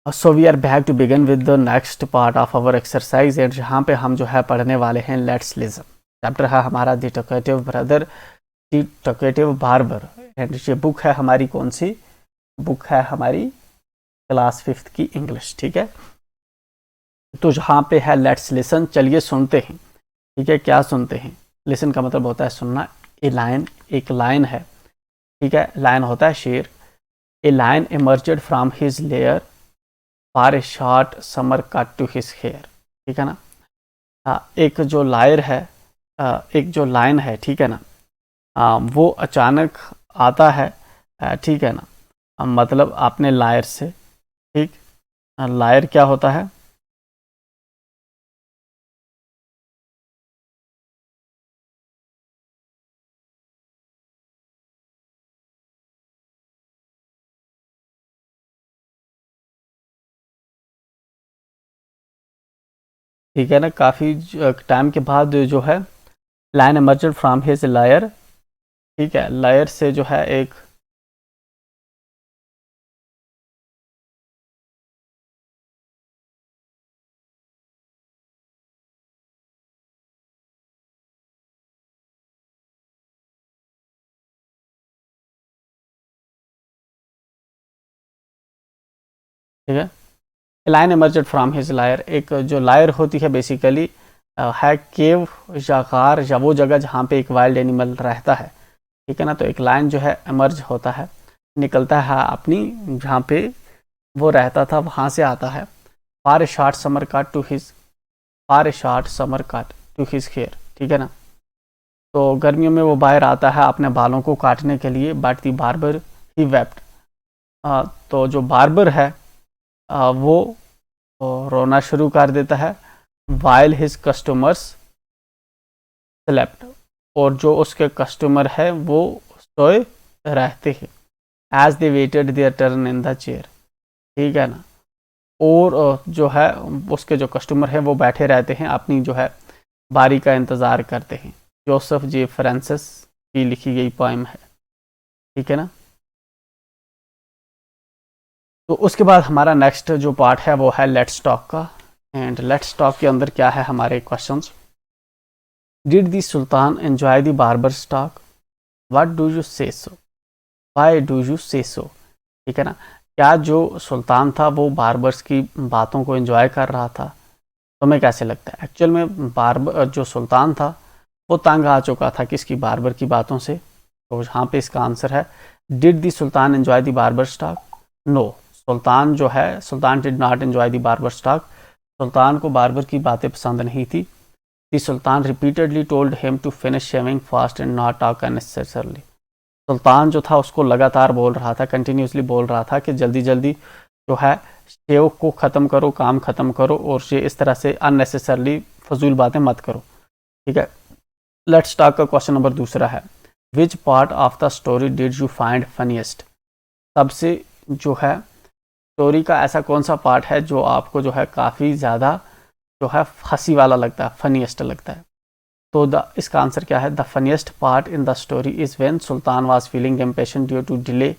So we are back to begin with the next part of our exercise and जहाँ पे हम जो है पढ़ने वाले हैं लेट्स लिसन। चैप्टर है हमारा the talkative brother, the talkative barber. And ये बुक है हमारी कौन सी बुक है? हमारी क्लास 5th की इंग्लिश। ठीक है, तो जहाँ पे है लेट्स लिसन, चलिए सुनते हैं। ठीक है, क्या सुनते हैं? लिसन का मतलब होता है सुनना। ए लाइन, एक लाइन है। ठीक है, लाइन होता है शेर। A lion emerged from his lair for a short summer cut to his hair. ठीक है ना। एक जो लायर है, एक जो लाइन है, ठीक है ना, वो अचानक आता है। ठीक है ना, मतलब आपने लायर से, ठीक, लायर क्या होता है? ठीक है ना, काफ़ी टाइम के बाद जो है line emerged from his lair. ठीक है, लायर से जो है एक, ठीक है, line emerged from his lair. एक जो लायर होती है बेसिकली है केव या गार या वो जगह जहाँ पे एक वाइल्ड एनिमल रहता है। ठीक है ना, तो एक लाइन जो है एमर्ज होता है, निकलता है अपनी जहाँ पे वो रहता था वहाँ से आता है। For a short summer cut to his, for a short summer cut to his hair. ठीक है ना, तो गर्मियों में वो बाहर आता है अपने बालों को काटने के लिए। But the barber he wept, तो जो बार्बर है वो रोना शुरू कर देता है। वाइल हिज कस्टमर्स स्लेप्ट, और जो उसके कस्टमर है वो सोए रहते हैं। As they waited their turn in the chair. ठीक है ना, और जो है उसके जो कस्टमर है वो बैठे रहते हैं, अपनी जो है बारी का इंतज़ार करते हैं। जोसेफ जे फ्रांसिस की लिखी गई पोइम है। ठीक है ना, तो उसके बाद हमारा नेक्स्ट जो पार्ट है वो है लेट्स टॉक का। एंड लेट्स टॉक के अंदर क्या है हमारे questions? Did the sultan enjoy the barber's stock? What do you से सो? व्हाई डू यू से सो? ठीक है ना, क्या जो सुल्तान था वो बार्बर्स की बातों को एंजॉय कर रहा था? तुम्हें कैसे लगता है? एक्चुअल में बार्बर जो सुल्तान था वो तंग आ चुका था किसकी? बार्बर की बातों से। तो यहाँ पे इसका आंसर है did the sultan enjoy the barber's talk? No, सुल्तान जो है, sultan did not enjoy the barber's talk. सुल्तान को बार्बर की बातें पसंद नहीं थी। The sultan repeatedly told him to finish shaving fast and not talk unnecessarily. सुल्तान जो था उसको लगातार बोल रहा था, कंटिन्यूसली बोल रहा था कि जल्दी जल्दी जो है शेव को ख़त्म करो, काम ख़त्म करो, और ये इस तरह से अननेसेसरली फजूल बातें मत करो। ठीक है, लेट्स टॉक का क्वेश्चन नंबर दूसरा है which part of the story did you find funniest? सबसे जो है स्टोरी का ऐसा कौन सा पार्ट है जो आपको जो है काफ़ी ज़्यादा जो है हंसी वाला लगता है, फनीएस्ट लगता है? तो इसका आंसर क्या है? The funniest part in the story is when sultan was feeling impatient due to delay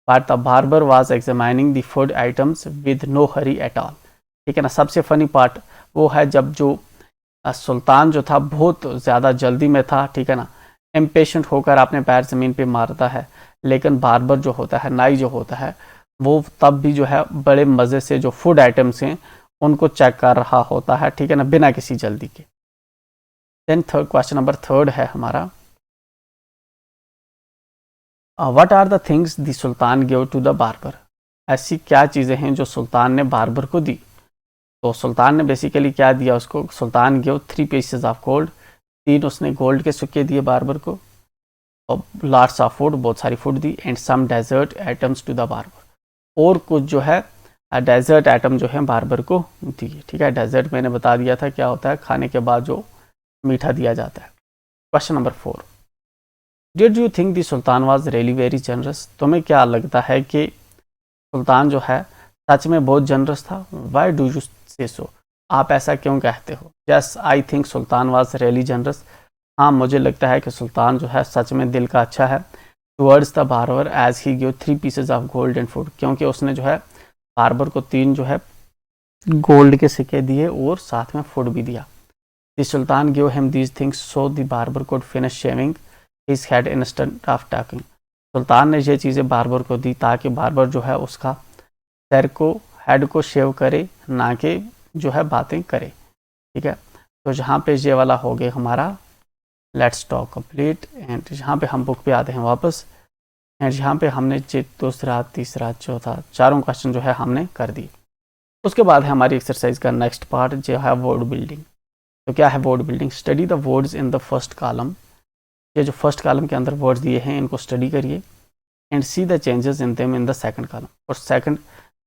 but the barber was examining the food items with no hurry at all. ठीक है ना, सबसे फनी पार्ट वो है जब जो सुल्तान जो था बहुत ज़्यादा जल्दी में था। ठीक है ना, इम्पेशेंट होकर अपने पैर ज़मीन पे मारता है, लेकिन बार्बर जो होता है, नाई जो होता है, वो तब भी जो है बड़े मज़े से जो फूड आइटम्स हैं उनको चेक कर रहा होता है। ठीक है ना, बिना किसी जल्दी के। Then third question number third है हमारा what are the things the sultan give to the barber? ऐसी क्या चीज़ें हैं जो सुल्तान ने बार्बर को दी? तो सुल्तान ने बेसिकली क्या दिया उसको? सुल्तान गिव 3 पीसेज ऑफ गोल्ड, 3 उसने गोल्ड के सिक्के दिए बार्बर को, और लॉट्स ऑफ फूड, बहुत सारी फूड दी, and some dessert items to the barber, और कुछ जो है डेजर्ट आइटम जो है बार्बर को दिए। ठीक है, डेजर्ट मैंने बता दिया था क्या होता है, खाने के बाद जो मीठा दिया जाता है। Question number 4 did you think the sultan was really very generous? तुम्हें क्या लगता है कि सुल्तान जो है सच में बहुत जनरस था? वाई डू यू से सो? आप ऐसा क्यों कहते हो? Yes I think Sultan was really generous. हाँ, मुझे लगता है कि सुल्तान जो है सच में दिल का अच्छा है। Towards the barber as he give 3 pieces of gold and food, क्योंकि उसने जो है बार्बर को 3 जो है गोल्ड के सिक्के दिए और साथ में फूड भी दिया। The sultan give him these things so the barber could finish shaving his head instant of talking. सुल्तान ने ये चीज़ें बार्बर को दी ताकि बार्बर जो है उसका सर को, हेड को शेव करे, ना कि जो है बातें करे। ठीक है, तो जहाँ पे ये वाला हो गया हमारा लेट्स टॉक कंप्लीट। एंड यहाँ पे हम बुक पे आते हैं वापस। एंड यहाँ पे हमने दूसरा, तीसरा, चौथा, चारों क्वेश्चन जो है हमने कर दिए। उसके बाद है हमारी एक्सरसाइज का नेक्स्ट पार्ट जो है वर्ड बिल्डिंग। तो क्या है word building? Study the words in the first column. ये जो फर्स्ट कॉलम के अंदर वर्ड्स दिए हैं इनको स्टडी करिए and see the changes in them in the second column. और सेकंड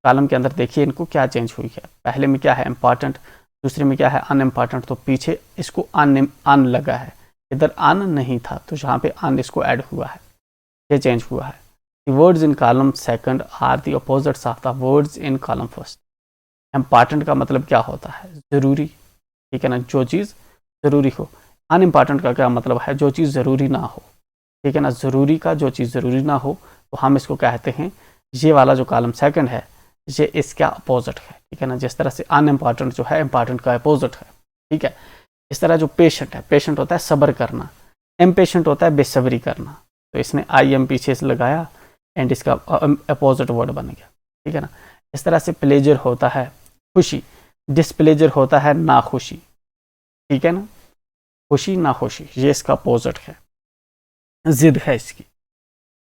कॉलम के अंदर देखिए इनको क्या चेंज हुई है। पहले में क्या है इंपॉर्टेंट, दूसरे में क्या है अनइम्पॉर्टेंट। तो पीछे इसको अन लगा है, इधर अन नहीं था, तो जहाँ पे अन इसको ऐड हुआ है, ये चेंज हुआ है। The words in column second are the opposites of the words in column first. Important का मतलब क्या होता है? ज़रूरी। ठीक है ना, जो चीज़ ज़रूरी हो। अनइम्पॉर्टेंट का क्या मतलब है? जो चीज़ ज़रूरी ना हो। ठीक है ना, ज़रूरी का जो चीज़ ज़रूरी ना हो तो हम इसको कहते हैं, ये वाला जो कॉलम सेकंड है ये इसका अपोजिट है। ठीक है ना, जिस तरह से अनइम्पॉर्टेंट जो है इम्पॉर्टेंट का अपोजिट है। ठीक है, इस तरह जो पेशेंट है, पेशेंट होता है सब्र करना, इम्पेशेंट होता है बेसब्री करना। तो इसने आई एम पीछे से लगाया एंड इसका अपोजिट वर्ड बन गया। ठीक है ना, इस तरह से प्लेजर होता है खुशी, डिसप्लेजर होता है नाखुशी। ठीक है ना, खुशी नाखुशी ये इसका अपोजिट है, जिद है इसकी।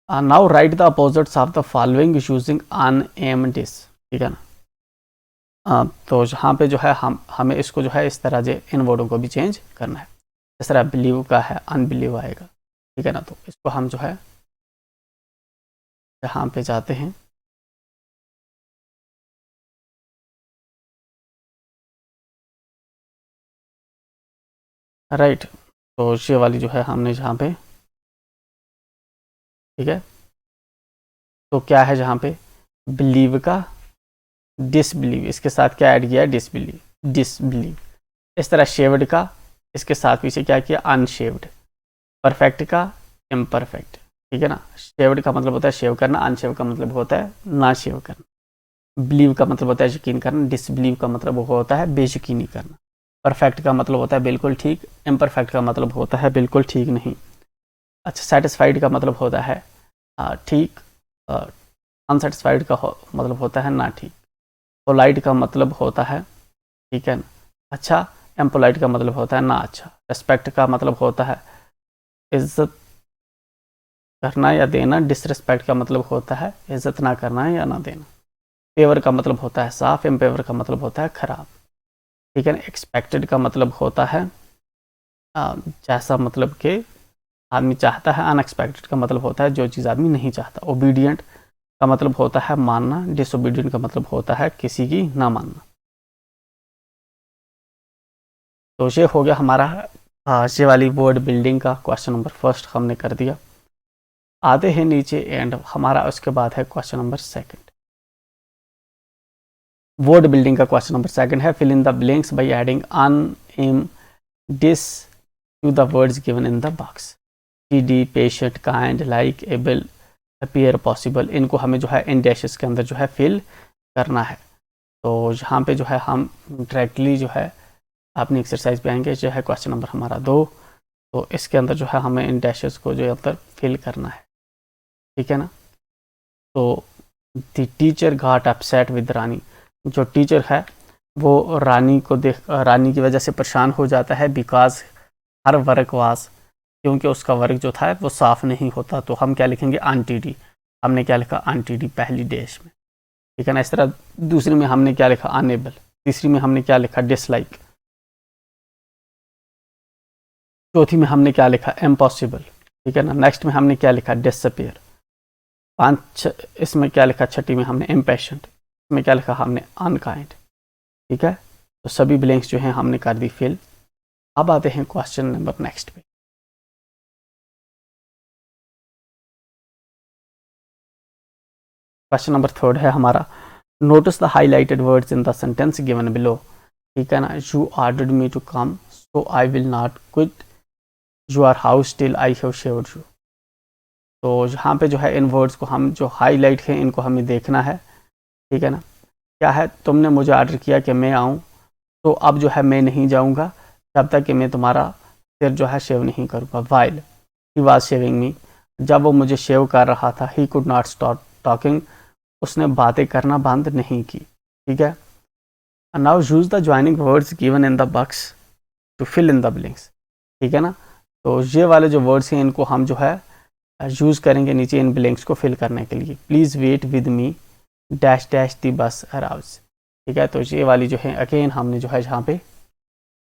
Now write the opposites of the following using un im dis. ठीक है ना, तो यहाँ पे जो है हमें इसको जो है इस तरह से इन वर्डों को भी चेंज करना है। इस तरह बिलीव का है अनबिलीव आएगा। ठीक है ना, तो इसको हम जो है यहाँ पे जाते हैं, राइट। तो ये वाली जो है हमने जहाँ पे, ठीक है, तो क्या है जहाँ पे बिलीव का डिसबिलीव, इसके साथ क्या ऐड किया है? Disbelieve, disbelieve. इस तरह शेव्ड का इसके साथ पीछे क्या किया? अनशेव्ड। परफेक्ट का इम्परफेक्ट। ठीक है ना, शेव्ड का मतलब होता है शेव करना, अनशेव का मतलब होता है ना शेव करना। बिलीव का मतलब होता है यकीन करना, डिसबिलीव का मतलब होता है बेयकीनी करना। परफेक्ट का मतलब होता है बिल्कुल ठीक, इम्परफेक्ट का मतलब होता है बिल्कुल ठीक नहीं। अच्छा, सेटिस्फाइड का मतलब होता है ठीक, अनसेटिस्फाइड का मतलब होता है ना ठीक। पोलाइट का मतलब होता है, ठीक है ना, अच्छा। एम्पोलाइट का मतलब होता है ना अच्छा। रेस्पेक्ट का मतलब होता है इज्जत करना या देना। डिसरिस्पेक्ट का मतलब होता है इज्जत ना करना या ना देना। फेवर का मतलब होता है साफ, इम्पेवर का मतलब होता है खराब। ठीक है ना, एक्सपेक्टेड का मतलब होता है जैसा मतलब कि आदमी चाहता है। अनएक्सपेक्टेड का मतलब होता है जो चीज़ आदमी नहीं चाहता। ओबीडियंट का मतलब होता है मानना। डिसोबीडियंट का मतलब होता है किसी की ना मानना। तो ये हो गया हमारा ये वाली वर्ड बिल्डिंग का क्वेश्चन नंबर फर्स्ट हमने कर दिया। आते हैं नीचे एंड हमारा उसके बाद है question number second. Word building का क्वेश्चन नंबर सेकंड है fill in the blanks by adding un im dis to the words given in the box. डी, patient, kind, like, able, appear, possible, इनको हमें जो है इन डैशेस के अंदर जो है फिल करना है। तो यहाँ पे जो है हम डायरेक्टली जो है अपनी एक्सरसाइज पे आएंगे। जो है क्वेश्चन नंबर हमारा 2, तो इसके अंदर जो है हमें इन डैशेस को जो अंदर फिल करना है। ठीक है ना, तो the teacher got upset with Rani. जो टीचर है वो रानी को रानी की वजह से परेशान हो जाता है बिकॉज हर वर्क वास, क्योंकि उसका वर्क जो था वो साफ़ नहीं होता। तो हम क्या लिखेंगे? अनटीडी। हमने क्या लिखा? अनटीडी पहली डैश में। ठीक है ना, इस तरह दूसरी में हमने क्या लिखा? अनेबल। तीसरी में हमने क्या लिखा? डिसलाइक। चौथी में हमने क्या लिखा? इम्पॉसिबल। ठीक है ना, नेक्स्ट में हमने क्या लिखा? डिसअपियर। इसमें क्या लिखा? छठी में हमने इम्पेशेंट। इसमें क्या लिखा? हमने अनकाइंड। ठीक है, तो सभी ब्लैंक्स जो हैं हमने कर दी फिल। अब आते हैं क्वेश्चन नंबर नेक्स्ट पे। क्वेश्चन नंबर थर्ड है हमारा, notice the highlighted words in the sentence given below. ठीक है ना, you ordered me to come so I will not quit your house till I have shaved you. तो यहाँ पे जो है इन वर्ड्स को हम जो हाईलाइट हैं इनको हमें देखना है। ठीक है ना, क्या है, तुमने मुझे ऑर्डर किया कि मैं आऊँ, तो अब जो है मैं नहीं जाऊँगा जब तक कि मैं तुम्हारा सिर जो है शेव नहीं करूँगा। While he was shaving me, जब वो मुझे शेव कर रहा था, he could not stop talking, उसने बातें करना बंद नहीं की। ठीक है, now use the joining words given in the box to fill in the blanks. ठीक है ना, तो ये वाले जो वर्ड्स हैं इनको हम जो है यूज़ करेंगे नीचे इन ब्लैंक्स को फिल करने के लिए। Please wait with me dash dash the bus arouse. ठीक है, तो ये वाली जो है अगेन हमने जो है यहाँ पे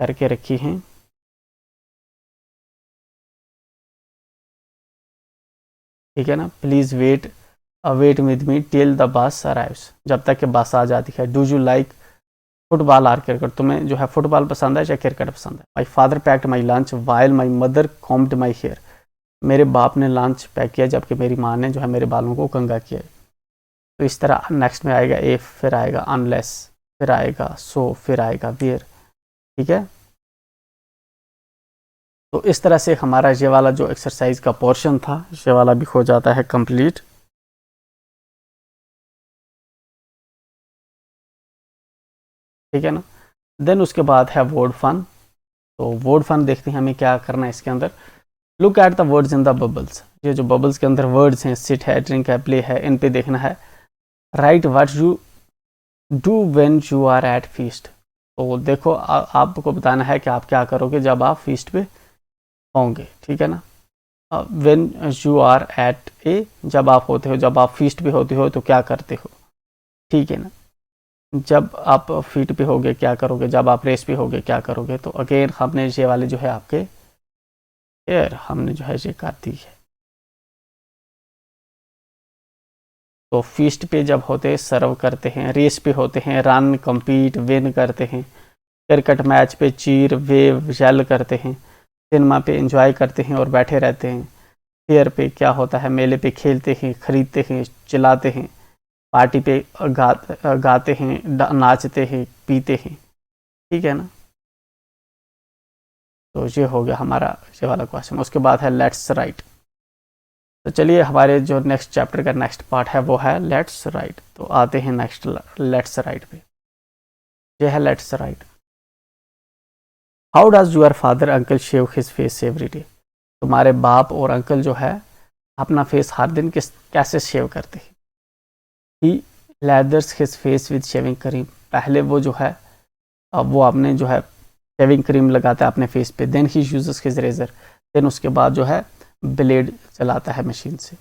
करके रखी हैं। ठीक है ना, please wait wait with me till the bus arrives, जब तक कि बस आ जाती है। Do you like football or cricket, तुम्हें जो है फुटबॉल पसंद है या क्रिकेट पसंद है। My father packed my lunch while my mother combed my hair, मेरे बाप ने लंच पैक किया जबकि मेरी माँ ने जो है मेरे बालों को कंघा किया। तो इस तरह नेक्स्ट में आएगा इफ, फिर आएगा अनलेस, फिर आएगा सो, फिर आएगा वेयर। ठीक है, तो इस तरह से हमारा ये वाला जो एक्सरसाइज का पोर्शन था ये वाला भी हो जाता है कंप्लीट। ठीक है ना, देन उसके बाद है वर्ड फन। तो वर्ड फन देखते हैं हमें क्या करना है इसके अंदर। Look at the words in the bubbles, ये जो बबल्स के अंदर वर्ड्स हैं, सिट है, ड्रिंक है, प्ले है, इन पे देखना है। Write what you do when you are at feast, तो देखो आपको बताना है कि आप क्या करोगे जब आप फीस्ट पे होंगे। ठीक है ना, व्हेन यू आर एट ए, जब आप होते हो, जब आप फीस्ट पे होते हो तो क्या करते हो। ठीक है ना, जब आप फीट पे होगे क्या करोगे, जब आप रेस पे होगे क्या करोगे। तो अगेन हमने ये वाले जो है आपके एयर हमने जो है ये कर दी है। तो फीस्ट पे जब होते हैं सर्व करते हैं, रेस पे होते हैं रन कम्पीट विन करते हैं, क्रिकेट मैच पे चीर वेव येल करते हैं, सिनेमा पे एंजॉय करते हैं और बैठे रहते हैं, फेयर पे क्या होता है मेले पे खेलते हैं, खरीदते हैं, चिल्लाते हैं, पार्टी पे गाते हैं, नाचते हैं, पीते हैं। ठीक है ना, तो ये हो गया हमारा ये वाला क्वेश्चन। उसके बाद है लेट्स राइट। तो चलिए हमारे जो नेक्स्ट चैप्टर का नेक्स्ट पार्ट है वो है लेट्स राइट। तो आते हैं नेक्स्ट लेट्स राइट पे। ये है let's write. How does your father uncle shave his face every day, तुम्हारे बाप और अंकल जो है अपना फेस हर दिन कैसे शेव करते हैं। He lathers his face with shaving cream, पहले वो जो है अब वो आपने जो है शेविंग क्रीम लगाता है अपने फेस पे। Then he uses his razor, then उसके बाद जो है ब्लेड चलाता है मशीन से।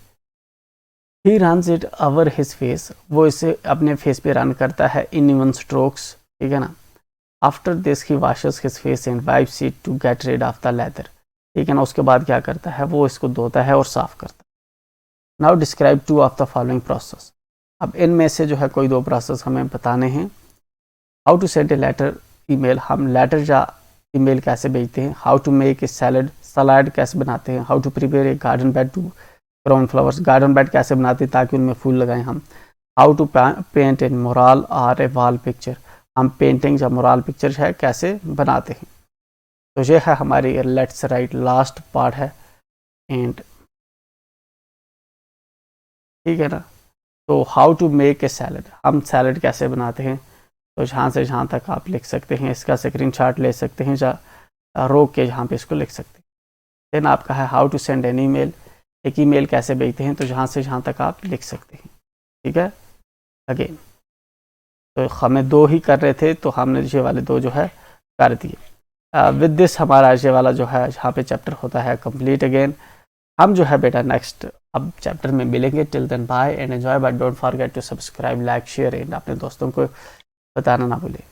He runs it over his face, वो इसे अपने फेस पे रन करता है इन इवन स्ट्रोक्स। ठीक है ना, after this he washes his face and wipes it to get rid of the lather. ठीक है ना, उसके बाद क्या करता है वो इसको धोता है और साफ करता है। Now describe two of the following process, अब इनमें से जो है कोई दो प्रोसेस हमें बताने हैं। How to send a letter email, हम लेटर या ईमेल कैसे भेजते हैं। How to make a salad, सलाद कैसे बनाते हैं। How to prepare a garden bed to ground flowers, garden bed कैसे बनाते हैं ताकि उनमें फूल लगाएं हम। How to paint a mural or a wall picture, हम पेंटिंग या मोरल पिक्चर है कैसे बनाते हैं। तो ये है हमारी लेट्स राइट लास्ट पार्ट है एंड ठीक है ना। तो how to make a salad, हम सैलड कैसे बनाते हैं। तो जहाँ से जहाँ तक आप लिख सकते हैं, इसका स्क्रीनशॉट ले सकते हैं या रोक के जहाँ पे इसको लिख सकते हैं। देन आपका है how to send an email, एक ईमेल कैसे भेजते हैं। तो जहाँ से जहाँ तक आप लिख सकते हैं। ठीक है, अगेन तो हमें दो ही कर रहे थे तो हमने ये वाले दो जो है कर दिए। विद दिस हमारा ये वाला जो है यहाँ पे चैप्टर होता है कंप्लीट। अगेन हम जो है बेटा नेक्स्ट अब चैप्टर में मिलेंगे। Till then bye and enjoy, but don't forget to subscribe like share and अपने दोस्तों को बताना ना भूलें।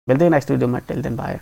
मिलते हैं नेक्स्ट वीडियो में। Till then bye.